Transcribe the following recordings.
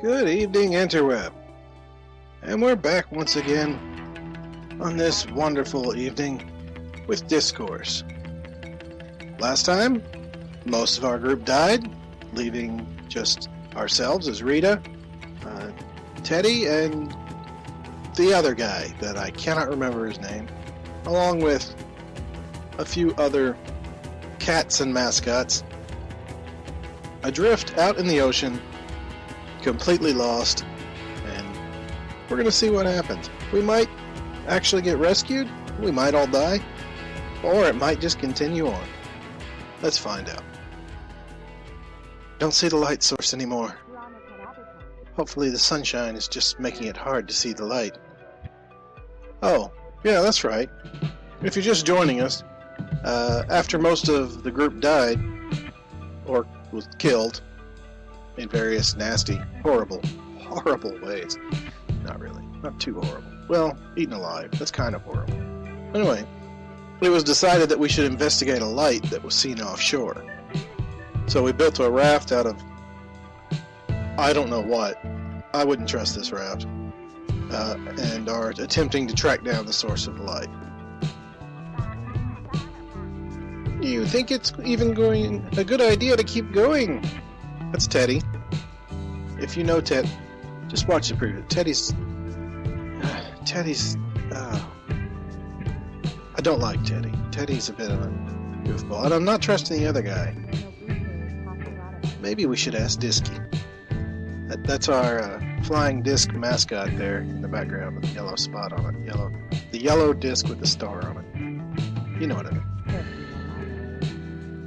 Good evening, interweb. And we're back once again on this wonderful evening with Dyscourse. Last time, most of our group died, leaving just ourselves as Rita, Teddy, and the other guy that I cannot remember his name, along with a few other cats and mascots, adrift out in the ocean, completely lost, and we're going to see what happens. We might actually get rescued, we might all die, or it might just continue on. Let's find out. Don't see the light source anymore. Hopefully the sunshine is just making it hard to see the light. Oh, yeah, that's right. If you're just joining us, after most of the group died, or was killed, in various nasty, horrible ways. Not really. Not too horrible. Well, eaten alive. That's kind of horrible. Anyway, it was decided that we should investigate a light that was seen offshore. So we built a raft out of I don't know what. I wouldn't trust this raft. And are attempting to track down the source of the light. You think it's even going a good idea to keep going? That's Teddy. If you know Ted, just watch the preview. Teddy's. I don't like Teddy. Teddy's a bit of a goofball, and I'm not trusting the other guy. Maybe we should ask Disky. That's our flying disc mascot there in the background with the yellow spot on it. The yellow disc with the star on it. You know what I mean.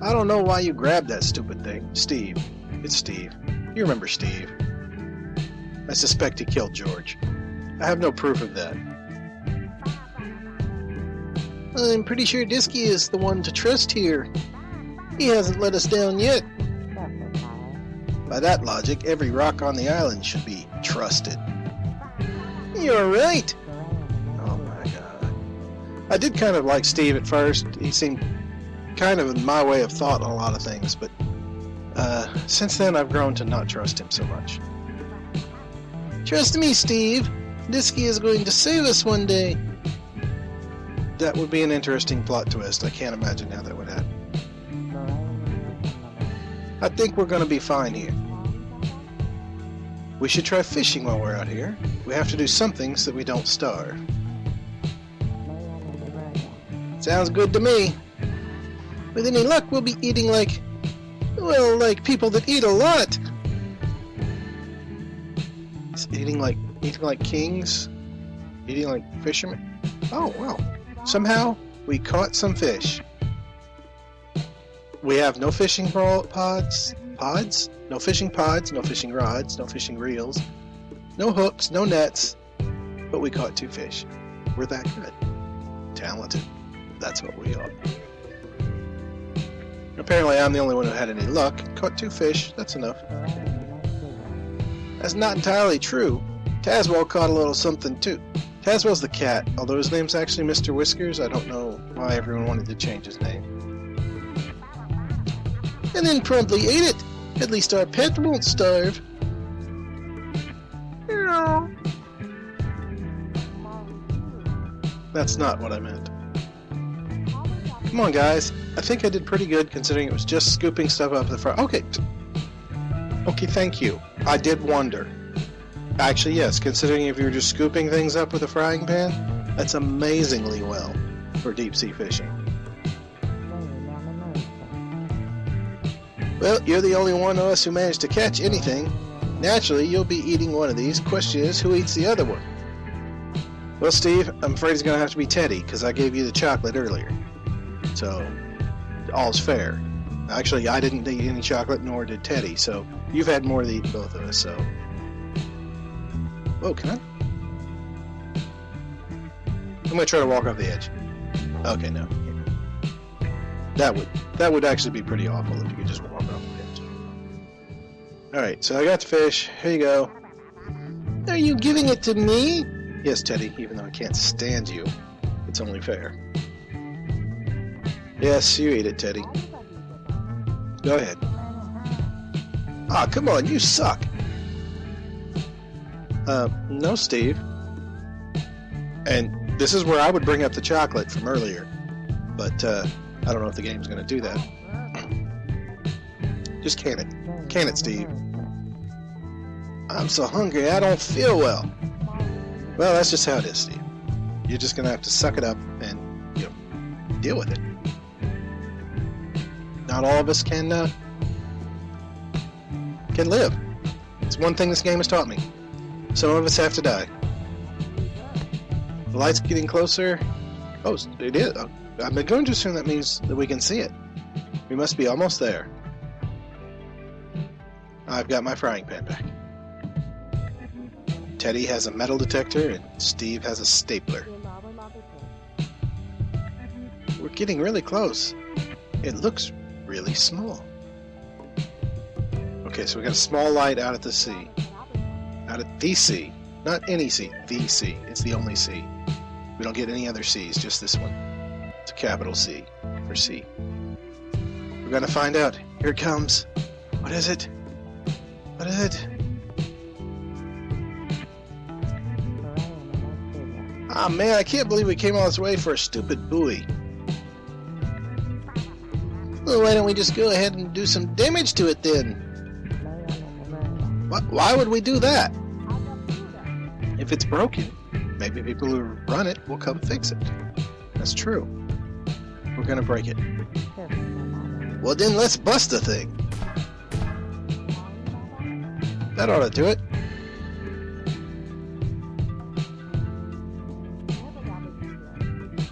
I don't know why you grabbed that stupid thing. Steve. It's Steve. You remember Steve. I suspect he killed George. I have no proof of that. I'm pretty sure Disky is the one to trust here. He hasn't let us down yet. By that logic, every rock on the island should be trusted. You're right. Oh my god. I did kind of like Steve at first. He seemed kind of in my way of thought on a lot of things, but since then I've grown to not trust him so much. Trust me, Steve. Disky is going to save us one day. That would be an interesting plot twist. I can't imagine how that would happen. I think we're going to be fine here. We should try fishing while we're out here. We have to do something so that we don't starve. Sounds good to me. With any luck, we'll be eating like people that eat a lot. It's eating like kings? Eating like fishermen? Oh, well. Somehow, we caught some fish. We have no fishing pods? No fishing pods, no fishing rods, no fishing reels, no hooks, no nets, but we caught 2 fish. We're that good. Talented. That's what we are. Apparently I'm the only one who had any luck. Caught 2 fish, that's enough. That's not entirely true. Tazwell caught a little something too. Tazwell's the cat, although his name's actually Mr. Whiskers. I don't know why everyone wanted to change his name. And then promptly ate it. At least our pet won't starve. That's not what I meant. Come on, guys. I think I did pretty good considering it was just scooping stuff up the front. Okay, thank you. I did wonder. Actually, yes, considering if you were just scooping things up with a frying pan, that's amazingly well for deep-sea fishing. Well, you're the only one of us who managed to catch anything. Naturally, you'll be eating one of these. Question is, who eats the other one? Well, Steve, I'm afraid it's going to have to be Teddy, because I gave you the chocolate earlier. So, all's fair. Actually, I didn't eat any chocolate, nor did Teddy, so you've had more to eat both of us, so... Whoa, can I? I'm going to try to walk off the edge. Okay, no. That would actually be pretty awful if you could just walk off the edge. Alright, so I got the fish. Here you go. Are you giving it to me? Yes, Teddy, even though I can't stand you. It's only fair. Yes, you eat it, Teddy. Go ahead. Ah, come on, you suck. No, Steve. And this is where I would bring up the chocolate from earlier. But, I don't know if the game's going to do that. Just can it. Can it, Steve. I'm so hungry, I don't feel well. Well, that's just how it is, Steve. You're just going to have to suck it up and, deal with it. Not all of us can live. It's one thing this game has taught me. Some of us have to die. The light's getting closer. Oh, it is. I'm going to assume that means that we can see it. We must be almost there. I've got my frying pan back. Teddy has a metal detector and Steve has a stapler. We're getting really close. It looks really small. Okay, so we got a small light out at the sea. Out at the sea. Not any sea, the sea. It's the only sea. We don't get any other seas, just this one. It's a capital C for sea. We're gonna find out. Here it comes. What is it? What is it? Ah, man, I can't believe we came all this way for a stupid buoy. Well, why don't we just go ahead and do some damage to it then? Why would we do that? If it's broken, maybe people who run it will come fix it. That's true. We're gonna break it. Well, then let's bust the thing. That ought to do it.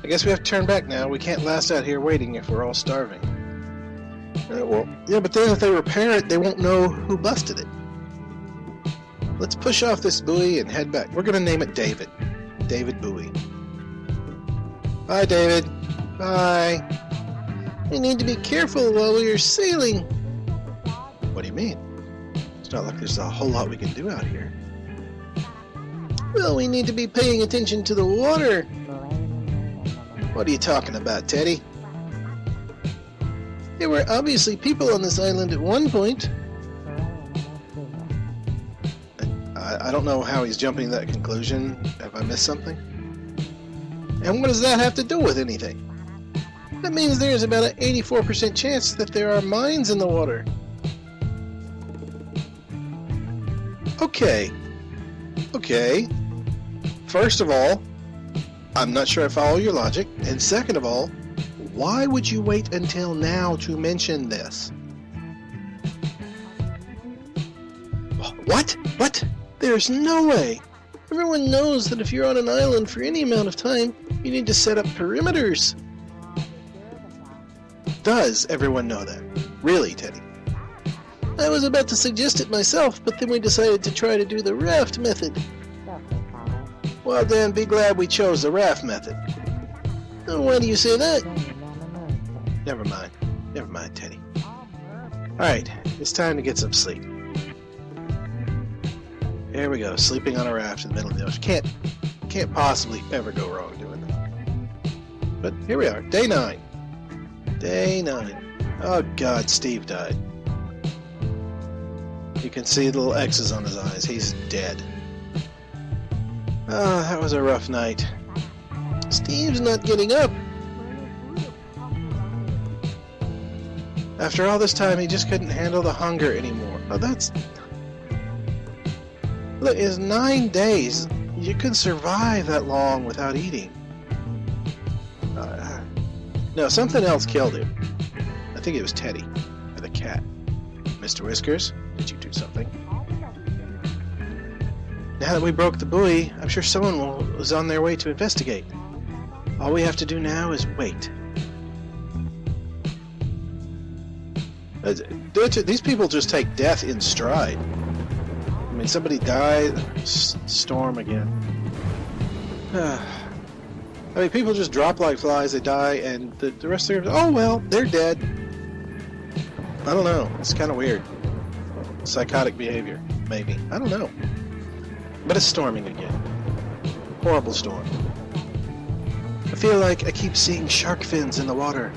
I guess we have to turn back now. We can't last out here waiting if we're all starving. Well, yeah, but then if they repair it, they won't know who busted it. Let's push off this buoy and head back. We're going to name it David. David Buoy. Bye, David. Bye. We need to be careful while we are sailing. What do you mean? It's not like there's a whole lot we can do out here. Well, we need to be paying attention to the water. What are you talking about, Teddy? There were obviously people on this island at one point. I don't know how he's jumping to that conclusion. Have I missed something? And what does that have to do with anything? That means there's about an 84% chance that there are mines in the water. Okay. First of all, I'm not sure I follow your logic. And second of all, why would you wait until now to mention this? What? There's no way. Everyone knows that if you're on an island for any amount of time, you need to set up perimeters. Does everyone know that? Really, Teddy? I was about to suggest it myself, but then we decided to try to do the raft method. Well then, be glad we chose the raft method. Why do you say that? Never mind, Teddy. Alright, it's time to get some sleep. There we go, sleeping on a raft in the middle of the ocean. Can't possibly ever go wrong doing that. But here we are, day 9. Day 9. Oh god, Steve died. You can see the little X's on his eyes. He's dead. Oh, that was a rough night. Steve's not getting up. After all this time, he just couldn't handle the hunger anymore. Oh, that's... Look, it's 9 days. You can survive that long without eating. No, something else killed him. I think it was Teddy, or the cat. Mr. Whiskers, did you do something? Now that we broke the buoy, I'm sure someone was on their way to investigate. All we have to do now is wait. These people just take death in stride. I mean, somebody died, storm again. I mean, people just drop like flies, they die, and the rest of them, oh well, they're dead. I don't know, it's kind of weird. Psychotic behavior, maybe. I don't know. But it's storming again. Horrible storm. I feel like I keep seeing shark fins in the water.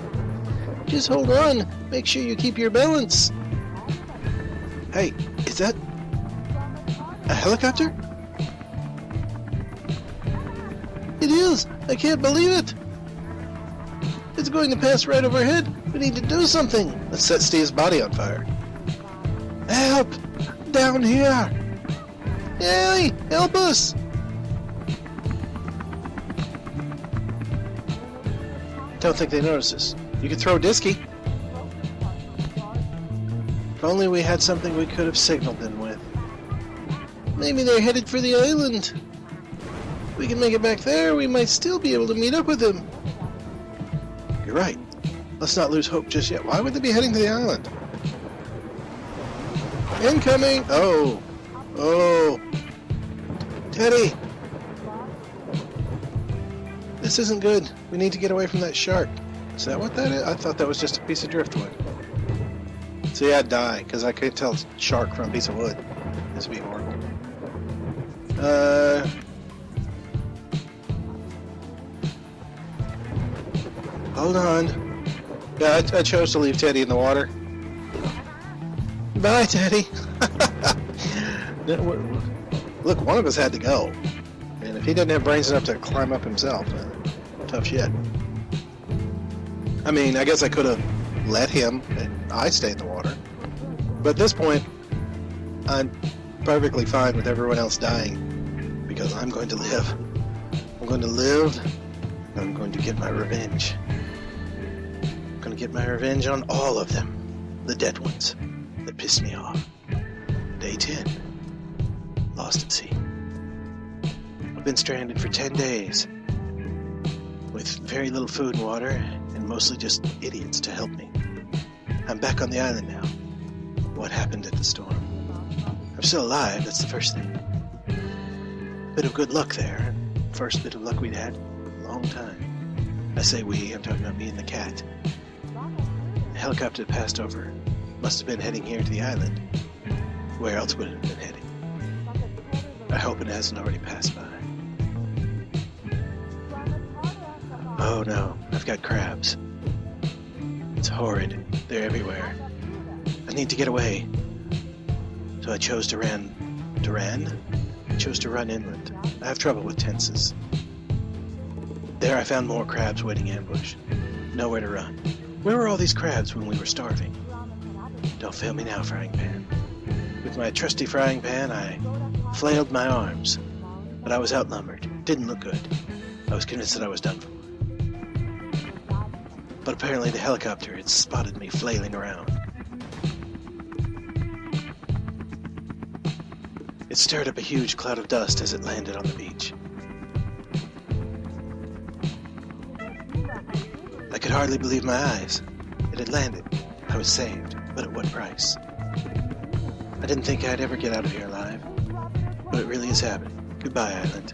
Just hold on. Make sure you keep your balance. Hey, is that a helicopter? It is! I can't believe it! It's going to pass right overhead! We need to do something! Let's set Steve's body on fire. Help! Down here! Yay! Help us! Don't think they noticed us. You could throw Disky. If only we had something we could have signaled them with. Maybe they're headed for the island. If we can make it back there, we might still be able to meet up with them. You're right. Let's not lose hope just yet. Why would they be heading to the island? Incoming! Oh! Oh! Teddy! This isn't good. We need to get away from that shark. Is that what that is? I thought that was just a piece of driftwood. So yeah, I'd die, because I couldn't tell shark from a piece of wood. This would be horrible. Hold on. Yeah, I chose to leave Teddy in the water. Bye, Teddy. Look, one of us had to go. And if he didn't have brains enough to climb up himself, tough shit. I mean, I guess I could have let him and I stay in the water. But at this point, I'm perfectly fine with everyone else dying. Because I'm going to live. I'm going to live, and I'm going to get my revenge. I'm going to get my revenge on all of them. The dead ones that pissed me off. Day 10. Lost at sea. I've been stranded for 10 days. With very little food and water, and mostly just idiots to help me. I'm back on the island now. What happened at the storm? I'm still alive, that's the first thing. Bit of good luck there. First bit of luck we'd had in a long time. I say we, I'm talking about me and the cat. The helicopter that passed over must have been heading here to the island. Where else would it have been heading? I hope it hasn't already passed by. Oh no, I've got crabs. It's horrid. They're everywhere. I need to get away. So I chose to run. I chose to run inland. I have trouble with tenses. There I found more crabs waiting ambush. Nowhere to run. Where were all these crabs when we were starving? Don't fail me now, frying pan. With my trusty frying pan, I flailed my arms. But I was outnumbered. Didn't look good. I was convinced that I was done for. But apparently the helicopter had spotted me flailing around. It stirred up a huge cloud of dust as it landed on the beach. I could hardly believe my eyes. It had landed. I was saved, but at what price? I didn't think I'd ever get out of here alive, but it really has happened. Goodbye, island.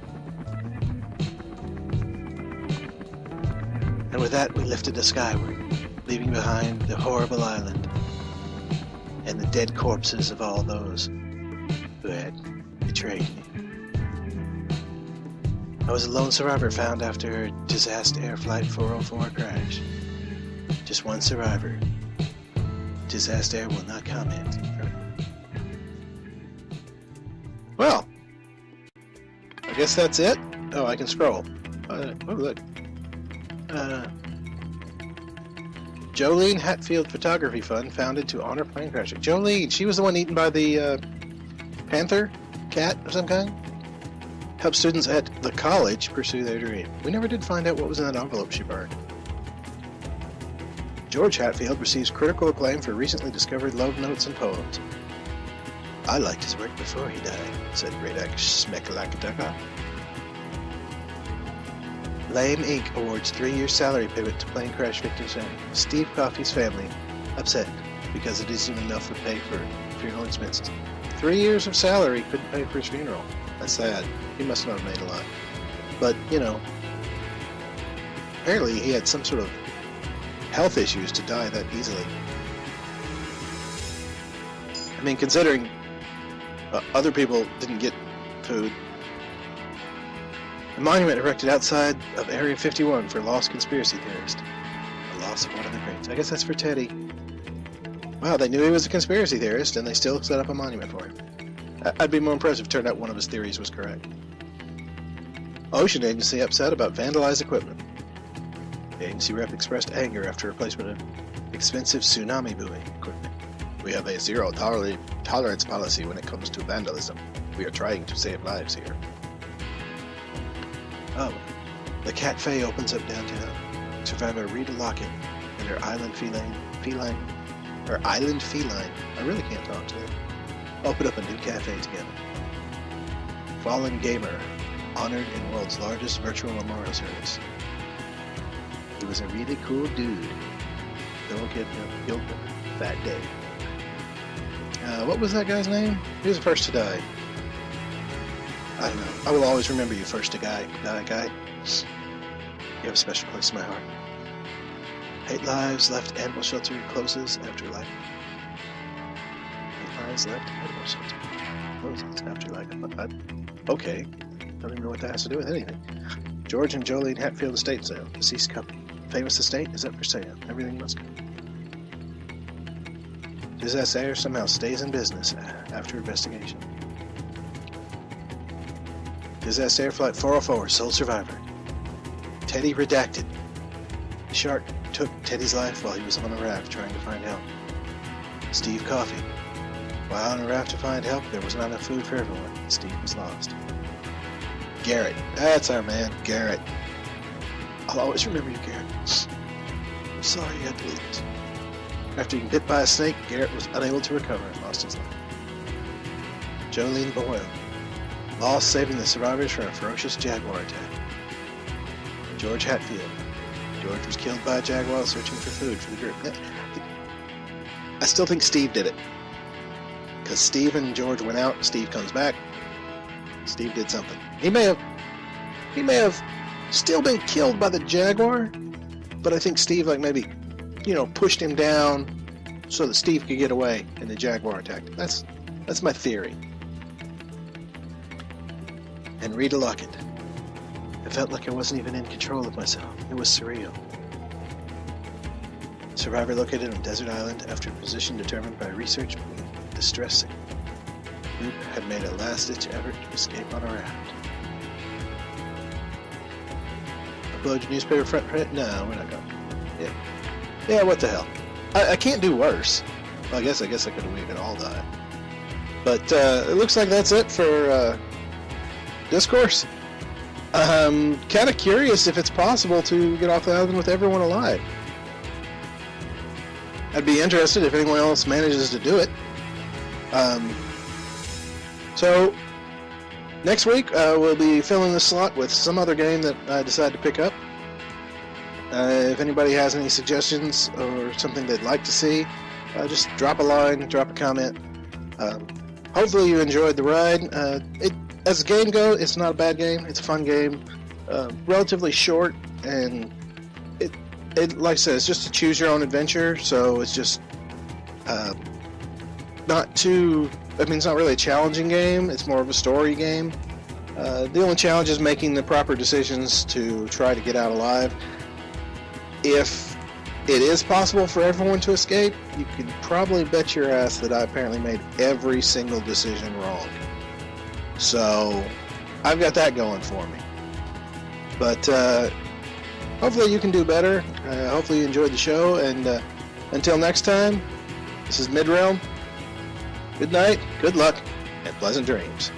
And with that, we lifted us skyward, leaving behind the horrible island and the dead corpses of all those who had betrayed me. I was a lone survivor found after Disaster Air Flight 404 crash. Just one survivor. Disaster Air will not comment. Well, I guess that's it. Oh, I can scroll. Oh, look. Jolene Hatfield Photography Fund, founded to honor plane crasher. Jolene, she was the one eaten by the panther, cat of some kind. Help students at the college pursue their dream. We never did find out what was in that envelope she burned. George Hatfield receives critical acclaim for recently discovered love notes and poems. I liked his work before he died, said Rita Schmecklakataka. Lame Inc. awards 3-year salary payment to plane crash victims' family. Steve Coffey's family upset because it isn't enough to pay for funeral expenses. 3 years of salary couldn't pay for his funeral. That's sad. He must not have made a lot. But, you know, apparently he had some sort of health issues to die that easily. I mean, considering other people didn't get food. A monument erected outside of Area 51 for lost conspiracy theorist. The loss of one of the greats. I guess that's for Teddy. Wow, they knew he was a conspiracy theorist, and they still set up a monument for him. I'd be more impressed if it turned out one of his theories was correct. Ocean Agency upset about vandalized equipment. The agency rep expressed anger after replacement of expensive tsunami buoy equipment. We have a zero tolerance policy when it comes to vandalism. We are trying to save lives here. Oh, the Cat Fae opens up downtown. Survivor Rita Lockett and her island feline. I really can't talk to them. Open up a new cafe together. Fallen Gamer, honored in world's largest virtual memorial service. He was a really cool dude. Don't get killed that day. What was that guy's name? He was the first to die. I don't know. I will always remember you, first to die guy. You have a special place in my heart. 8 Lives Left Animal Shelter closes after life. 8 Lives Left Animal Shelter closes after life. Okay. Don't even know what that has to do with anything. George and Jolene Hatfield estate sale. Deceased couple. Famous estate is up for sale. Everything must go. Disaster somehow stays in business after investigation. Disaster Flight 404, sole survivor. Teddy redacted. The shark took Teddy's life while he was on a raft trying to find help. Steve Coffey. While on a raft to find help, there was not enough food for everyone. Steve was lost. Garrett. That's our man, Garrett. I'll always remember you, Garrett. I'm sorry you had to lose. After being bit by a snake, Garrett was unable to recover and lost his life. Jolene Boyle. Lost saving the survivors from a ferocious jaguar attack. George Hatfield. George was killed by a jaguar searching for food for the group. I still think Steve did it. Because Steve and George went out, Steve comes back. Steve did something. He may have still been killed by the jaguar, but I think Steve maybe pushed him down so that Steve could get away and the jaguar attacked him. That's my theory. And Rita Lockett. I felt like I wasn't even in control of myself. It was surreal. Survivor located on Desert Island after a position determined by research proved distressing. Group had made a last-ditch effort to escape on a raft. Upload your newspaper front print? No, we're not going. Yeah, what the hell? I can't do worse. Well, I guess I could have waited all die. But it looks like that's it for Dyscourse. I'm kind of curious if it's possible to get off the island with everyone alive. I'd be interested if anyone else manages to do it. So, next week we'll be filling the slot with some other game that I decide to pick up. If anybody has any suggestions or something they'd like to see, just drop a line, drop a comment. Hopefully you enjoyed the ride. As the game goes, it's not a bad game. It's a fun game. Relatively short, and it like I said, it's just a choose your own adventure, so it's just not too... it's not really a challenging game. It's more of a story game. The only challenge is making the proper decisions to try to get out alive. If it is possible for everyone to escape, you can probably bet your ass that I apparently made every single decision wrong. So, I've got that going for me. But, hopefully you can do better. Hopefully you enjoyed the show, and until next time, this is Midrealm. Good night, good luck, and pleasant dreams.